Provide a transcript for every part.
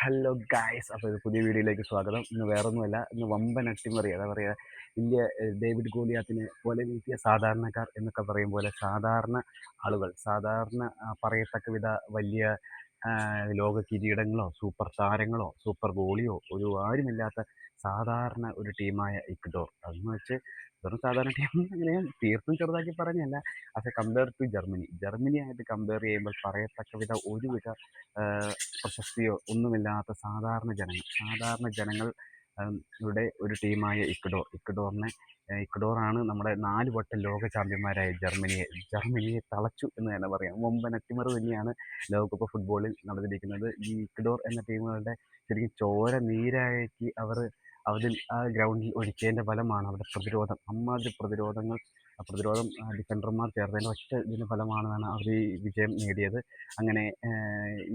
Hello guys, അപ്പോൾ ഇത് പുതിയ വീഡിയോയിലേക്ക് സ്വാഗതം. ഇന്ന് വേറൊന്നുമല്ല, ഇന്ന് വമ്പൻ അട്ടിമറി. എന്താ പറയുക, ഇന്ത്യ ഡേവിഡ് ഗോളിയാത്തിനെ പോലെ വീഴ്ത്തിയ സാധാരണക്കാർ എന്നൊക്കെ പറയും പോലെ സാധാരണ ആളുകൾ, സാധാരണ പറയത്തക്ക വിധ വലിയ ലോക കിരീടങ്ങളോ സൂപ്പർ താരങ്ങളോ സൂപ്പർ ഗോളിയോ ഒരു ആരുമില്ലാത്ത സാധാരണ ഒരു ടീമായ ഇക്വഡോർ. അതെന്ന് വെച്ച് വെറും സാധാരണ ടീം അങ്ങനെ തീർത്തും ചെറുതാക്കി പറഞ്ഞല്ല. ആസ് എ കമ്പയർ ടു ജർമ്മനിയായിട്ട് കമ്പയർ ചെയ്യുമ്പോൾ പറയത്തക്ക വിധ ഒരുവിധ പ്രശസ്തിയോ ഒന്നുമില്ലാത്ത സാധാരണ ജനങ്ങൾ യുടെ ഒരു ടീമായ ഇക്വഡോറാണ് നമ്മുടെ 4 വട്ടം ലോക ചാമ്പ്യന്മാരായ ജർമ്മനിയെ തളച്ചു എന്ന് തന്നെ പറയാം. വമ്പൻ അട്ടിമറി തന്നെയാണ് ലോകകപ്പ് ഫുട്ബോളിൽ നടന്നിരിക്കുന്നത്. ഈ ഇക്വഡോർ എന്ന ടീമുകളുടെ ശരിക്കും ചോര നീരാക്കി ആ ഗ്രൗണ്ടിൽ ഒഴുക്കിയതിൻ്റെ ഫലമാണ് അവരുടെ പ്രതിരോധം. അമ്മാതിരി പ്രതിരോധം ഡിഫൻഡർമാർ ചേർത്തതിൻ്റെ ഒറ്റ ഇതിൻ്റെ ഫലമാണെന്നാണ് അവർ ഈ വിജയം നേടിയത്. അങ്ങനെ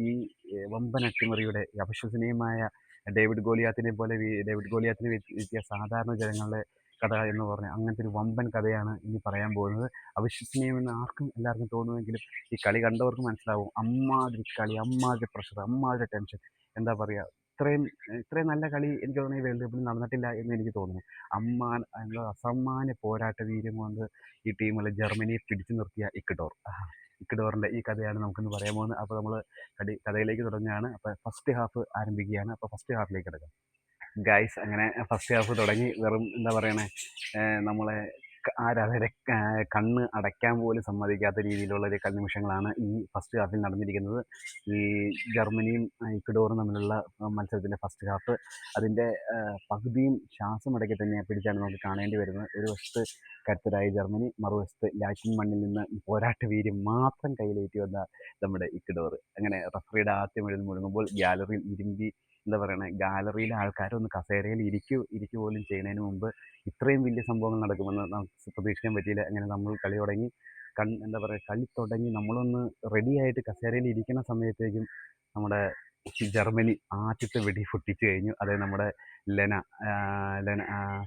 ഈ വമ്പൻ അട്ടിമറിയുടെ അവിശ്വസനീയമായ ഡേവിഡ് ഗോളിയാത്തിനെ വീഴ്ത്തിയ സാധാരണ ജനങ്ങളുടെ കഥ എന്ന് പറഞ്ഞാൽ അങ്ങനത്തെ ഒരു വമ്പൻ കഥയാണ് ഇനി പറയാൻ പോകുന്നത്. അവിശ്വസനീയമെന്ന് എല്ലാവർക്കും തോന്നുമെങ്കിലും ഈ കളി കണ്ടവർക്ക് മനസ്സിലാവും. അമ്മാതിരി കളി, അമ്മാതിരി പ്രഷർ, അമ്മാതിരി ടെൻഷൻ. എന്താ പറയുക, ഇത്രയും നല്ല കളി എനിക്ക് തോന്നുന്നു ഈ വേൾഡ് കപ്പിൽ നടന്നിട്ടില്ല എന്ന് എനിക്ക് തോന്നുന്നു. അസാമാന്യ പോരാട്ട വീര്യം കൊണ്ട് ഈ ടീമിൽ ജർമ്മനിയെ പിടിച്ചു നിർത്തിയ ഇക്വഡോറിൻ്റെ ഈ കഥയാണ് നമുക്കിന്ന് പറയാൻ പോകുന്നത്. അപ്പോൾ നമ്മൾ കഥയിലേക്ക് തുടങ്ങുകയാണ്. അപ്പോൾ ഫസ്റ്റ് ഹാഫ് ആരംഭിക്കുകയാണ്. അപ്പോൾ ഫസ്റ്റ് ഹാഫിലേക്ക് കിടക്കാം ഗൈസ്. അങ്ങനെ ഫസ്റ്റ് ഹാഫ് തുടങ്ങി. വെറും എന്താ പറയണേ, നമ്മളെ ആരാധകരെ കണ്ണ് അടയ്ക്കാൻ പോലും സമ്മതിക്കാത്ത രീതിയിലുള്ള ഒരു കളിനിമിഷങ്ങളാണ് ഈ ഫസ്റ്റ് ഹാഫിൽ നടന്നിരിക്കുന്നത്. ഈ ജർമ്മനിയും ഇക്വഡോറും തമ്മിലുള്ള മത്സരത്തിൻ്റെ ഫസ്റ്റ് ഹാഫ് അതിൻ്റെ പകുതിയും ശ്വാസമടക്കി തന്നെ പിടിച്ചാണ് നമുക്ക് കാണേണ്ടി വരുന്നത്. ഒരു വശത്ത് കരുത്തരായ ജർമ്മനി, മറുവശത്ത് ലാറ്റിൻ മണ്ണിൽ നിന്ന് പോരാട്ട വീര്യം മാത്രം കയ്യിലേറ്റി വന്ന നമ്മുടെ ഇക്വഡോർ. അങ്ങനെ റഫറിയുടെ ആദ്യം എഴുതി മുഴങ്ങുമ്പോൾ ഗാലറിയിലെ ആൾക്കാരൊന്ന് കസേരയിൽ ഇരിക്കു പോലും ചെയ്യുന്നതിന് മുമ്പ് ഇത്രയും വലിയ സംഭവങ്ങൾ നടക്കുമെന്ന് നമുക്ക് പ്രതീക്ഷിക്കാൻ പറ്റിയില്ല. അങ്ങനെ നമ്മൾ കളി തുടങ്ങി. കളി തുടങ്ങി നമ്മളൊന്ന് റെഡിയായിട്ട് കസേരയിൽ ഇരിക്കുന്ന സമയത്തേക്കും നമ്മുടെ ജർമ്മനി ആദ്യത്തെ വെടി പൊട്ടിച്ചു കഴിഞ്ഞു. അതായത് നമ്മുടെ ലെന ലെന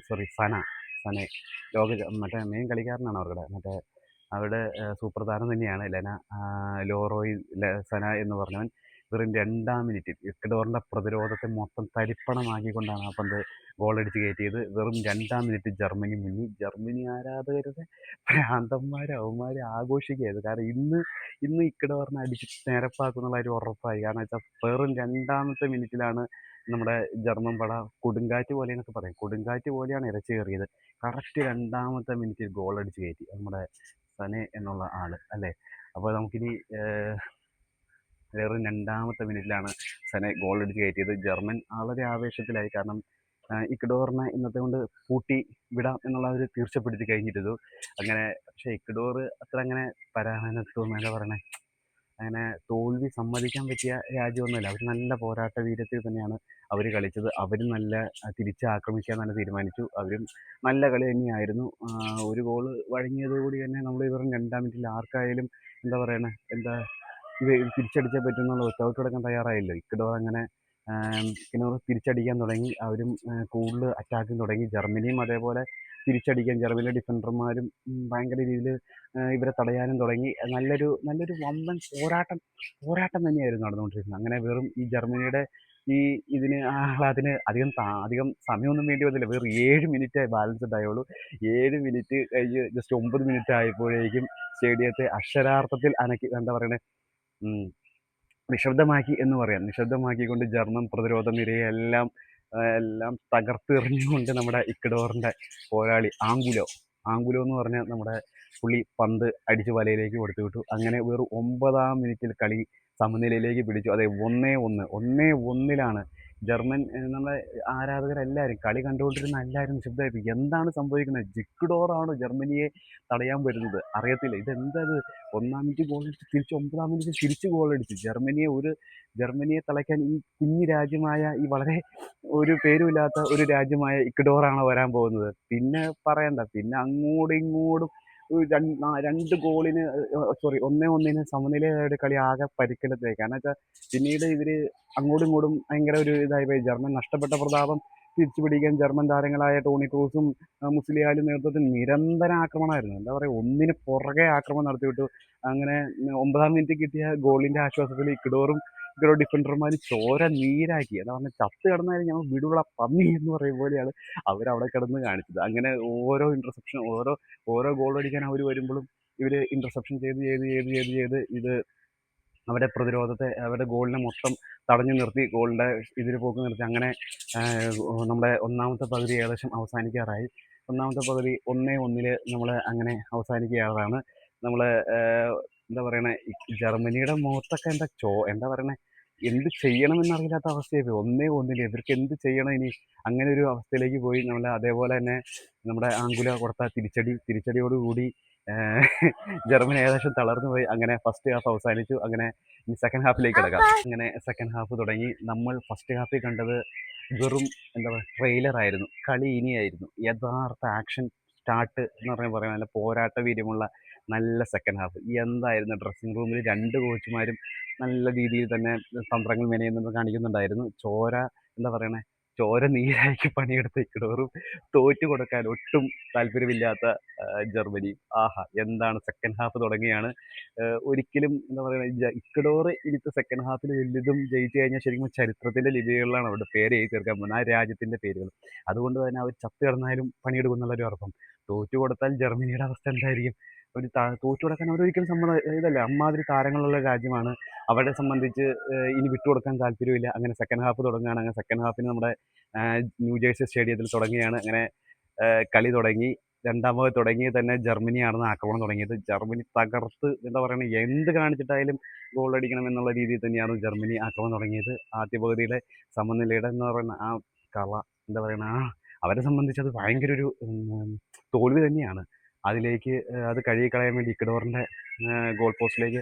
സോറി സനെ മറ്റേ മെയിൻ കളിക്കാരനാണ് അവരുടെ സൂപ്പർ താരം തന്നെയാണ് ലെന സന എന്ന് പറഞ്ഞവൻ. വെറും 2-ാം മിനിറ്റിൽ ഇക്വഡോറിൻ്റെ പ്രതിരോധത്തെ മൊത്തം തരിപ്പണമാക്കിക്കൊണ്ടാണ് ആ പന്ത് ഗോളടിച്ച് കയറ്റിയത്. വെറും 2-ാം മിനിറ്റ് ജർമ്മനി ആരാധകരുടെ അവന്മാർ ആഘോഷിക്കുകയായിരുന്നു. കാരണം ഇന്ന് ഇക്വഡോറിനെ അടിച്ച് നിരപ്പാക്കുന്നുള്ള ഒരു ഉറപ്പായി. കാരണം വെച്ചാൽ വെറും 2-ാമത്തെ മിനിറ്റിലാണ് നമ്മുടെ ജർമ്മൻ പട കൊടുങ്കാറ്റ് പോലെ എന്നൊക്കെ പറയും, കൊടുങ്കാറ്റ് പോലെയാണ് ഇരച്ചു കയറിയത്. കറക്റ്റ് 2-ാമത്തെ മിനിറ്റിൽ ഗോളടിച്ച് കയറ്റി നമ്മുടെ സനെ എന്നുള്ള ആള് അല്ലേ. അപ്പോൾ നമുക്കിനി വെറും 2-ാമത്തെ മിനിറ്റിലാണ് സനെ ഗോളടിച്ച് കയറ്റിയത്. ജർമ്മൻ വളരെ ആവേശത്തിലായി. കാരണം ഇക്വഡോറിനെ ഇന്നത്തെ കൊണ്ട് പൂട്ടി വിടാം എന്നുള്ള ഒരു തീർച്ചപ്പെടുത്തി കഴിഞ്ഞിരുന്നു. അങ്ങനെ പക്ഷേ ഇക്വഡോർ അത്ര അങ്ങനെ എന്താ പറയണേ, അങ്ങനെ തോൽവി സമ്മതിക്കാൻ പറ്റിയ രാജ്യമൊന്നുമല്ല. അവർ നല്ല പോരാട്ട വീര്യത്തിൽ തന്നെയാണ് അവർ കളിച്ചത്. അവരും നല്ല തിരിച്ചാക്രമിക്കാൻ തന്നെ തീരുമാനിച്ചു. അവരും നല്ല കളി തന്നെയായിരുന്നു. ഒരു ഗോൾ വഴങ്ങിയതോടുകൂടി തന്നെ നമ്മൾ വെറും 2-ാം മിനിറ്റിൽ ആർക്കായാലും എന്താ ഇത് തിരിച്ചടിച്ചേ പറ്റുന്നുള്ള ഒറ്റ കിടക്കാൻ തയ്യാറായില്ല ഇക്വഡോർ. അങ്ങനെ ഇക്വഡോർ തിരിച്ചടിക്കാൻ തുടങ്ങി. അവരും കൂടുതൽ അറ്റാക്കിങ് തുടങ്ങി. ജർമ്മനിയും അതേപോലെ തിരിച്ചടിക്കാൻ, ജർമ്മനിയിലെ ഡിഫൻഡർമാരും ഭയങ്കര രീതിയിൽ ഇവരെ തടയാനും തുടങ്ങി. നല്ലൊരു വമ്പൻ പോരാട്ടം തന്നെയായിരുന്നു നടന്നുകൊണ്ടിരുന്നത്. അങ്ങനെ വെറും ഈ ജർമ്മനിയുടെ ആഹ്ലാദത്തിന് അധികം സമയമൊന്നും വേണ്ടി വന്നില്ല. വെറും 7 മിനിറ്റേ ബാലൻസ്ഡ് ആയുള്ളൂ. 7 മിനിറ്റ് കഴിഞ്ഞ് ജസ്റ്റ് 9 മിനിറ്റ് ആയപ്പോഴേക്കും സ്റ്റേഡിയത്തെ അക്ഷരാർത്ഥത്തിൽ എന്താ പറയണേ, നിശബ്ദമാക്കി എന്ന് പറയാം. നിശബ്ദമാക്കിക്കൊണ്ട് ജർമ്മൻ പ്രതിരോധ നിരയെ എല്ലാം തകർത്തെറിഞ്ഞുകൊണ്ട് നമ്മുടെ ഇക്വഡോറിൻ്റെ പോരാളി ആംഗുലോ എന്ന് പറഞ്ഞാൽ നമ്മുടെ പുള്ളി പന്ത് അടിച്ച് വലയിലേക്ക് കൊടുത്തു വിട്ടു. അങ്ങനെ വെറും 9-ാം മിനിറ്റിൽ കളി സമനിലയിലേക്ക് പിടിച്ചു. അതെ, 1-1 ജർമ്മൻ നമ്മുടെ ആരാധകരെല്ലാവരും, കളി കണ്ടുകൊണ്ടിരുന്ന എല്ലാവരും നിശബ്ദമായിരുന്നു. എന്താണ് സംഭവിക്കുന്നത്? ഇക്വഡോറാണോ ജർമ്മനിയെ തടയാൻ വരുന്നത്? അറിയത്തില്ല. ഇതെന്തത്? 1-ാം മിനിറ്റ് ഗോളടിച്ച് തിരിച്ച് 9-ാം മിനിറ്റ് തിരിച്ച് ഗോളടിച്ച് ജർമ്മനിയെ തളയ്ക്കാൻ ഈ കുഞ്ഞു രാജ്യമായ, ഈ വളരെ ഒരു പേരുമില്ലാത്ത ഒരു രാജ്യമായ ഇക്വഡോറാണ് വരാൻ പോകുന്നത്. പിന്നെ പറയണ്ട. പിന്നെ അങ്ങോട്ടും ഇങ്ങോട്ടും 1-1 സമനിലയുടെ കളി ആകെ പരിക്കലത്തേക്ക്. കാരണം വെച്ചാൽ പിന്നീട് ഇവര് അങ്ങോട്ടും ഇങ്ങോട്ടും ഭയങ്കര ഒരു ഇതായി പോയി. ജർമ്മൻ നഷ്ടപ്പെട്ട പ്രതാപം തിരിച്ചു പിടിക്കാൻ ജർമ്മൻ താരങ്ങളായ ടോണി ക്രൂസും മുസ്ലിയാലും നേതൃത്വത്തിൽ നിരന്തര ആക്രമണമായിരുന്നു. എന്താ പറയുക, ഒന്നിന് പുറകെ ആക്രമണം നടത്തിവിട്ടു. അങ്ങനെ 9-ാം മിനിറ്റ് കിട്ടിയ ഗോളിൻ്റെ ആശ്വാസത്തിൽ ഇക്വഡോറും ഇക്കഡോർ ഡിഫൻഡർമാർ ചോര നീരാക്കി. അതാ പറഞ്ഞെ ചത്ത് കിടന്നാലും ഞങ്ങൾ വിടൂടാ പന്നി എന്ന് പറയും പോലെയാണ് അവരവിടെ കിടന്ന് കാണിച്ചത്. അങ്ങനെ ഓരോ ഇന്റർസെപ്ഷൻ ഓരോ ഗോൾ അടിക്കാൻ അവർ വരുമ്പോഴും ഇവർ ഇന്റർസെപ്ഷൻ ചെയ്ത് ഇത് അവരുടെ പ്രതിരോധത്തെ അവരുടെ ഗോളിനെ മൊത്തം തടഞ്ഞു നിർത്തി ഗോളിൻ്റെ ഇതിൽ പോക്ക് നിർത്തി. അങ്ങനെ നമ്മുടെ ഒന്നാമത്തെ പകുതി ഏകദേശം അവസാനിക്കാറായി. ഒന്നാമത്തെ പകുതി 1-1 നമ്മൾ അങ്ങനെ അവസാനിക്കുകയാണ്. നമ്മൾ എന്താ പറയണേ, ജർമ്മനിയുടെ മുഖത്തൊക്കെ എന്താ പറയണേ, എന്ത് ചെയ്യണമെന്നറിയില്ലാത്ത അവസ്ഥയായി പോയി. 1-1 ഇവർക്ക് എന്ത് ചെയ്യണം ഇനി, അങ്ങനെ ഒരു അവസ്ഥയിലേക്ക് പോയി. നമ്മൾ അതേപോലെ തന്നെ നമ്മുടെ ആങ്കുല കൊടുത്ത തിരിച്ചടിയോടുകൂടി ജർമ്മനി ഏകദേശം തളർന്നു പോയി. അങ്ങനെ ഫസ്റ്റ് ഹാഫ് അവസാനിച്ചു. അങ്ങനെ ഇനി സെക്കൻഡ് ഹാഫിലേക്ക് കിടക്കാം. അങ്ങനെ സെക്കൻഡ് ഹാഫ് തുടങ്ങി. നമ്മൾ ഫസ്റ്റ് ഹാഫിൽ കണ്ടത് വെറും എന്താ പറയുക ട്രെയിലറായിരുന്നു. കളി ഇനിയായിരുന്നു. യഥാർത്ഥ ആക്ഷൻ സ്റ്റാർട്ട് എന്ന് പറയാൻ നല്ല പോരാട്ട വീര്യമുള്ള നല്ല സെക്കൻഡ് ഹാഫ്. എന്തായിരുന്നു ഡ്രസ്സിംഗ് റൂമിൽ 2 കോച്ചുമാരും നല്ല രീതിയിൽ തന്നെ തന്ത്രങ്ങൾ മെനയുന്നത് കാണിക്കുന്നുണ്ടായിരുന്നു. എന്താ പറയണേ, ചോര നീരാക്കി പണിയെടുത്ത ഇക്വഡോറും തോറ്റു കൊടുക്കാൻ ഒട്ടും താല്പര്യമില്ലാത്ത ജർമ്മനിയും. ആഹാ, എന്താണ് സെക്കൻഡ് ഹാഫ് തുടങ്ങിയാണ്. ഒരിക്കലും എന്താ പറയുക, ഇക്വഡോർ ഇനിയിപ്പോൾ സെക്കൻഡ് ഹാഫിൽ വലുതും ജയിച്ചു കഴിഞ്ഞാൽ ശരിക്കും ചരിത്രത്തിൻ്റെ ലിപികളിലാണ് അവരുടെ പേര് എഴുതി തീർക്കാൻ പോകുന്നത്, ആ രാജ്യത്തിൻ്റെ പേരുകൾ. അതുകൊണ്ട് തന്നെ അവർ ചത്ത് കിടന്നാലും പണിയെടുക്കും എന്നുള്ളൊരു ഉറപ്പം. തോറ്റു കൊടുത്താൽ ജർമ്മനിയുടെ അവസ്ഥ എന്തായിരിക്കും? തോറ്റു കൊടുക്കാൻ അവരൊരിക്കലും ഇതല്ല. അമ്മാതിരി താരങ്ങളുള്ള രാജ്യമാണ്. അവരെ സംബന്ധിച്ച് ഇനി വിട്ടുകൊടുക്കാൻ താല്പര്യമില്ല. അങ്ങനെ സെക്കൻഡ് ഹാഫ് തുടങ്ങുകയാണ്. അങ്ങനെ സെക്കൻഡ് ഹാഫിന് നമ്മുടെ ന്യൂജേഴ്സി സ്റ്റേഡിയത്തിൽ തുടങ്ങിയാണ്. അങ്ങനെ കളി തുടങ്ങി. രണ്ടാം പകുതി തുടങ്ങിയത് തന്നെ ജർമ്മനിയാണെന്ന് ആക്രമണം തുടങ്ങിയത്. ജർമ്മനി തകർത്ത് എന്താ പറയുക, എന്ത് കാണിച്ചിട്ടായാലും ഗോൾ അടിക്കണം എന്നുള്ള രീതിയിൽ തന്നെയാണ് ജർമ്മനി ആക്രമണം തുടങ്ങിയത്. ആദ്യ പകുതിയുടെ സമനിലയുടെ എന്ന് പറയുന്ന ആ എന്താ പറയുക, അവരെ സംബന്ധിച്ച് അത് ഭയങ്കര ഒരു തോൽവി തന്നെയാണ്. അതിലേക്ക് അത് കഴുകിക്കളയാൻ വേണ്ടി ഇക്വഡോറിൻ്റെ ഗോൾ പോസ്റ്റിലേക്ക്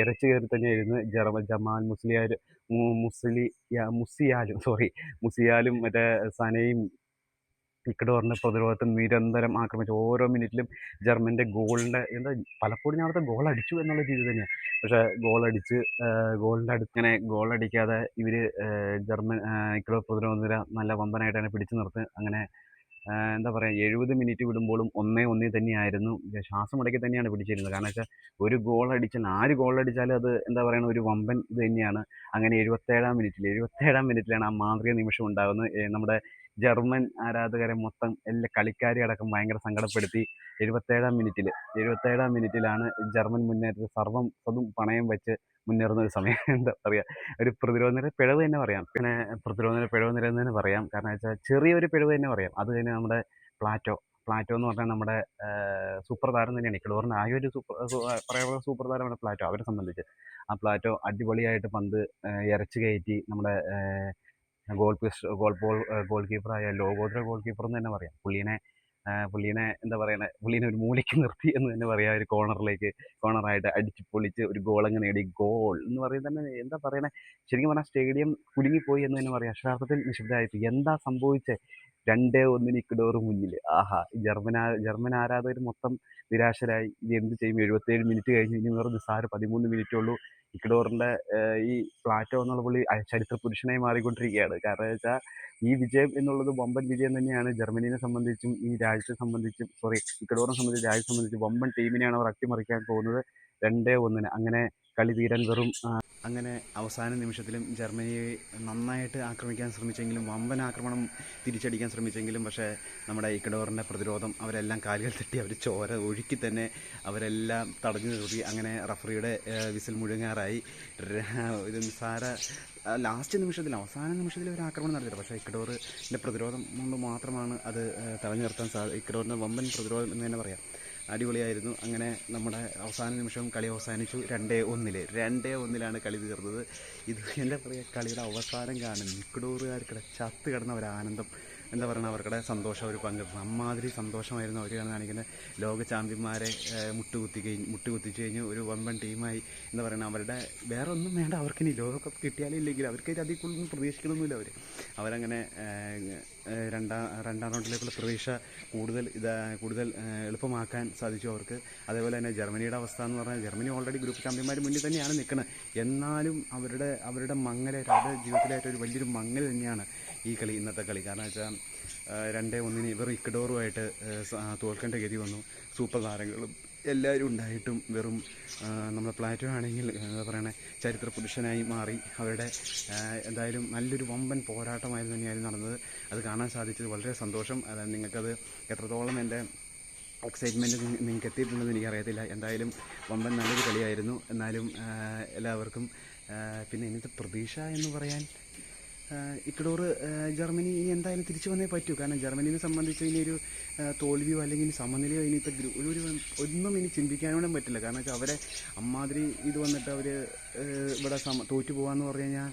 ഇരച്ച് കയറി തന്നെയായിരുന്നു ജമാൽ മുസിയാലും മറ്റേ സനയും ഇക്വഡോറിൻ്റെ പ്രതിരോധത്തിൽ നിരന്തരം ആക്രമിച്ചു. ഓരോ മിനിറ്റിലും ജർമ്മൻ്റെ പലപ്പോഴും ഞാൻ അവിടുത്തെ ഗോൾ അടിച്ചു എന്നുള്ള രീതി തന്നെയാണ്. പക്ഷേ ഗോളിൻ്റെ അടുത്ത് ഇങ്ങനെ ഗോൾ അടിക്കാതെ ഇവർ ഇക്വഡോർ പ്രതിരോധ നിര നല്ല വമ്പനായിട്ടാണ് പിടിച്ചു നിർത്തുന്നത്. അങ്ങനെ എന്താ പറയുക, 70 മിനിറ്റ് വിടുമ്പോഴും 1-1 തന്നെയായിരുന്നു. ശ്വാസം മുടക്കി തന്നെയാണ് പിടിച്ചിരുന്നത്. കാരണം വെച്ചാൽ ഒരു ഗോൾ അടിച്ചാൽ 4 ഗോൾ അടിച്ചാലും അത് എന്താ പറയുക, ഒരു വമ്പൻ ഇത് തന്നെയാണ്. അങ്ങനെ 77-ാം മിനിറ്റിലാണ് ആ മാന്ത്രിക നിമിഷം ഉണ്ടാകുന്നത്. നമ്മുടെ ജർമ്മൻ ആരാധകരെ മൊത്തം എല്ലാ കളിക്കാരെ അടക്കം ഭയങ്കര സങ്കടപ്പെടുത്തി. 77-ാം മിനിറ്റിലാണ് ജർമ്മൻ സർവ്വതും പണയം വെച്ച് മുന്നേറുന്ന ഒരു സമയം. എന്താ പറയുക, ഒരു പ്രതിരോധ നിര പിഴവ് തന്നെ പറയാം. പിന്നെ പ്രതിരോധ നിര പിഴവ് നിര എന്ന് തന്നെ പറയാം. കാരണം വെച്ചാൽ ചെറിയൊരു പിഴവ് തന്നെ പറയാം. അത് തന്നെ നമ്മുടെ പ്ലാറ്റോ എന്ന് പറഞ്ഞാൽ നമ്മുടെ സൂപ്പർ താരം തന്നെയാണ്. ഇക്വഡോറിൻ്റെ ആ ഒരു പറയാനുള്ള സൂപ്പർ താരമാണ് പ്ലാറ്റോ. അവരെ സംബന്ധിച്ച് ആ പ്ലാറ്റോ അടിപൊളിയായിട്ട് പന്ത് ഇരച്ച് കയറ്റി നമ്മുടെ ഗോൾ കീപ്പറായ ലോകോത്തര ഗോൾ കീപ്പർ എന്ന് തന്നെ പറയാം. പുള്ളീനെ എന്താ പറയണേ, പുള്ളീനെ ഒരു മൂലയ്ക്ക് നിർത്തി എന്ന് തന്നെ പറയാം. ഒരു കോർണറായിട്ട് അടിച്ച് പൊളിച്ച് ഒരു ഗോളങ്ങ് നേടി. ഗോൾ എന്ന് പറയുന്നത് തന്നെ എന്താ പറയണേ, ശരിക്കും പറഞ്ഞാൽ സ്റ്റേഡിയം കുലുങ്ങിപ്പോയി എന്ന് തന്നെ പറയാം. അക്ഷരാർത്ഥത്തിൽ നിശബ്ദമായിട്ട് എന്താ സംഭവിച്ചത്. 2-1 ഇക്വഡോർ മുന്നിൽ. ആഹാ, ജർമ്മൻ ആരാധകർ മൊത്തം നിരാശരായി. ഇത് എന്ത് ചെയ്യും? 77 മിനിറ്റ് കഴിഞ്ഞ് ഇനി വെറും നിസ്സാര 13 മിനിറ്റേ ഉള്ളൂ. ഇക്വഡോറിൻ്റെ ഈ പ്ലാറ്റോ എന്നുള്ള പുള്ളി ചരിത്ര പുരുഷനായി മാറിക്കൊണ്ടിരിക്കുകയാണ്. കാരണം വെച്ചാൽ ഈ വിജയം എന്നുള്ളത് വമ്പൻ വിജയം തന്നെയാണ്. ജർമ്മനിയെ സംബന്ധിച്ചും ഈ രാജ്യത്തെ സംബന്ധിച്ചും ഇക്വഡോറിനെ സംബന്ധിച്ച് രാജ്യത്തെ സംബന്ധിച്ച് വമ്പൻ ടീമിനെയാണ് അവർ അട്ടിമറിക്കാൻ പോകുന്നത് 2-1. അങ്ങനെ കളി തീരാൻ അങ്ങനെ അവസാന നിമിഷത്തിലും ജർമ്മനിയെ നന്നായിട്ട് ആക്രമിക്കാൻ ശ്രമിച്ചെങ്കിലും, വമ്പൻ ആക്രമണം തിരിച്ചടിക്കാൻ ശ്രമിച്ചെങ്കിലും, പക്ഷേ നമ്മുടെ ഇക്വഡോറിൻ്റെ പ്രതിരോധം അവരെല്ലാം കാലുകൾ തട്ടി അവർ ചോര ഒഴുക്കി തന്നെ അവരെല്ലാം തടഞ്ഞു നിർത്തി. അങ്ങനെ റഫറിയുടെ വിസിൽ മുഴങ്ങാറായി. ഇത് നിസ്സാര അവസാന നിമിഷത്തിൽ ഒരു ആക്രമണം നടത്തിയത്. പക്ഷേ ഇക്വഡോറിൻ്റെ പ്രതിരോധം കൊണ്ട് മാത്രമാണ് അത് തടഞ്ഞു നിർത്താൻ ഇക്വഡോറിൻ്റെ വമ്പൻ പ്രതിരോധം എന്ന് തന്നെ പറയാം. അടിപൊളിയായിരുന്നു. അങ്ങനെ നമ്മുടെ അവസാന നിമിഷം കളി അവസാനിച്ചു 2-1 കളി തീർന്നത്. ഇത് എന്താ പറയുക, കളിയുടെ അവസാനം കാണുന്നു ഇക്വഡോറുകാർക്കിടെ ചത്ത് കിടന്ന ഒരു ആനന്ദം, എന്താ പറയുക, അവർക്കിടെ സന്തോഷം അവർ പങ്കിടുന്നു. അമ്മാതിരി സന്തോഷമായിരുന്നു അവർ കാണിക്കുന്നത്. ലോക ചാമ്പ്യന്മാരെ മുട്ടുകുത്തിച്ച് കഴിഞ്ഞ് ഒരു വമ്പൻ ടീമായി എന്താ പറയുക, അവരുടെ വേറെ ഒന്നും വേണ്ട, അവർക്കിനി ലോകകപ്പ് കിട്ടിയാലും ഇല്ലെങ്കിൽ അവർക്ക് അതിൽ കൂടുതലൊന്നും പ്രതീക്ഷിക്കണമൊന്നുമില്ല. അവരങ്ങനെ രണ്ടാം റൗണ്ടിലേക്കുള്ള പ്രതീക്ഷ കൂടുതൽ എളുപ്പമാക്കാൻ സാധിച്ചു അവർക്ക്. അതേപോലെ തന്നെ ജർമ്മനിയുടെ അവസ്ഥ എന്ന് പറഞ്ഞാൽ, ജർമ്മനി ഓൾറെഡി ഗ്രൂപ്പ് ചാമ്പ്യന്മാർ മുന്നിൽ തന്നെയാണ് നിൽക്കുന്നത്. എന്നാലും അവരുടെ മങ്ങലായിട്ട്, അവരുടെ ജീവിതത്തിലായിട്ട് ഒരു വലിയൊരു മങ്ങൽ തന്നെയാണ് ഇന്നത്തെ കളി. കാരണം വെച്ചാൽ 2-1 ഇവർ ഇക്വഡോറുമായിട്ട് തോൽക്കേണ്ട ഗതി വന്നു. സൂപ്പർ താരങ്ങളും എല്ലാവരും ഉണ്ടായിട്ടും വെറും നമ്മുടെ പ്ലാറ്റോ ആണെങ്കിൽ എന്താ പറയണേ ചരിത്ര പുരുഷനായി മാറി. അവരുടെ എന്തായാലും നല്ലൊരു വമ്പൻ പോരാട്ടമായിരുന്നു തന്നെയായിരുന്നു നടന്നത്. അത് കാണാൻ സാധിച്ചത് വളരെ സന്തോഷം. അതായത് നിങ്ങൾക്കത് എത്രത്തോളം എൻ്റെ എക്സൈറ്റ്മെൻറ്റ് നിങ്ങൾക്ക് എത്തിയിട്ടുണ്ടെന്ന് എനിക്കറിയത്തില്ല. എന്തായാലും വമ്പൻ നല്ലൊരു കളിയായിരുന്നു. എന്നാലും എല്ലാവർക്കും പിന്നെ ഇന്നത്തെ പ്രതീക്ഷ എന്ന് പറയാൻ ഇക്വഡോർ ജർമ്മനി ഇനി എന്തായാലും തിരിച്ചു വന്നേ പറ്റൂ. കാരണം ജർമ്മനിയെ സംബന്ധിച്ച് ഇനി ഒരു തോൽവിയോ അല്ലെങ്കിൽ ഇനി സമനിലയോ ഇനിയിപ്പോൾ ഒരു ഒന്നും ഇനി ചിന്തിക്കാനോടും പറ്റില്ല. കാരണം വെച്ചാൽ അവരെ അമ്മാതിരി ഇത് വന്നിട്ട് അവർ ഇവിടെ തോറ്റു പോകാമെന്ന് പറഞ്ഞു കഴിഞ്ഞാൽ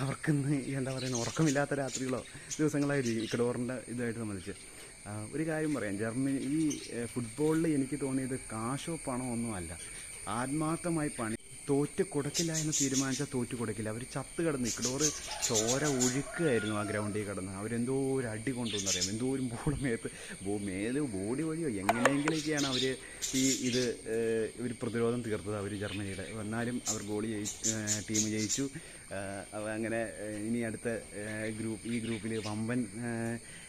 അവർക്കിന്ന് എന്താ പറയുക ഉറക്കമില്ലാത്ത രാത്രികളോ ദിവസങ്ങളായിരിക്കും ഇക്വഡോറിൻ്റെ ഇതായിട്ട് സംബന്ധിച്ച്. ഒരു കാര്യം പറയാം, ജർമ്മനി ഈ ഫുട്ബോളിൽ എനിക്ക് തോന്നിയത് കാശോ പണമോ ഒന്നുമല്ല, ആത്മാർത്ഥമായി പണി. തോറ്റ് കൊടുക്കില്ല എന്ന് തീരുമാനിച്ചാൽ തോറ്റ് കൊടുക്കില്ല. അവർ ചത്ത് കിടന്ന് ഇക്വഡോർ ചോര ഒഴുക്കുകയായിരുന്നു ആ ഗ്രൗണ്ടിൽ കിടന്ന്. അവരെന്തോ ഒരു അടി കൊണ്ടുവന്നറിയാം, എന്തോ ഒരു മേല് ബോഡി വഴിയോ എങ്ങനെയെങ്കിലൊക്കെയാണ് അവർ ഇത് ഒരു പ്രതിരോധം തീർത്തത് അവർ ജർമ്മനിയുടെ. എന്നാലും അവർ ടീം ജയിച്ചു. അങ്ങനെ ഇനി അടുത്ത ഈ ഗ്രൂപ്പിൽ വമ്പൻ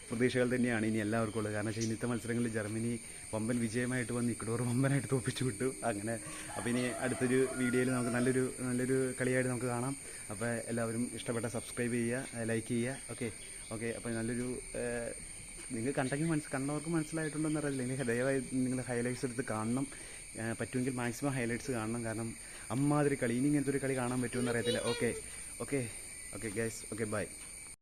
പ്രതീക്ഷകൾ തന്നെയാണ് ഇനി എല്ലാവർക്കും ഉള്ളത്. കാരണം വെച്ചാൽ ഇന്നത്തെ മത്സരങ്ങളിൽ ജർമ്മനി വമ്പൻ വിജയമായിട്ട് വന്ന് ഇക്വഡോർ വമ്പനായിട്ട് തോൽപ്പിച്ചു വിട്ടു. അങ്ങനെ അപ്പോൾ ഇനി അടുത്തൊരു വീഡിയോയിൽ നമുക്ക് നല്ലൊരു കളിയായിട്ട് നമുക്ക് കാണാം. അപ്പോൾ എല്ലാവരും ഇഷ്ടപ്പെട്ട സബ്സ്ക്രൈബ് ചെയ്യുക, ലൈക്ക് ചെയ്യുക. ഓക്കെ അപ്പോൾ നല്ലൊരു നിങ്ങൾ കണ്ടവർക്ക് മനസ്സിലായിട്ടുണ്ടെന്ന് അറിയില്ല. ഇനി ദയവായി നിങ്ങൾ ഹൈലൈറ്റ്സ് എടുത്ത് കാണണം. പറ്റുമെങ്കിൽ മാക്സിമം ഹൈലൈറ്റ്സ് കാണണം. കാരണം അമ്മാതിരി കളി ഇനി ഇങ്ങനത്തെ ഒരു കളി കാണാൻ പറ്റുമെന്ന് അറിയത്തില്ല. Okay guys, by.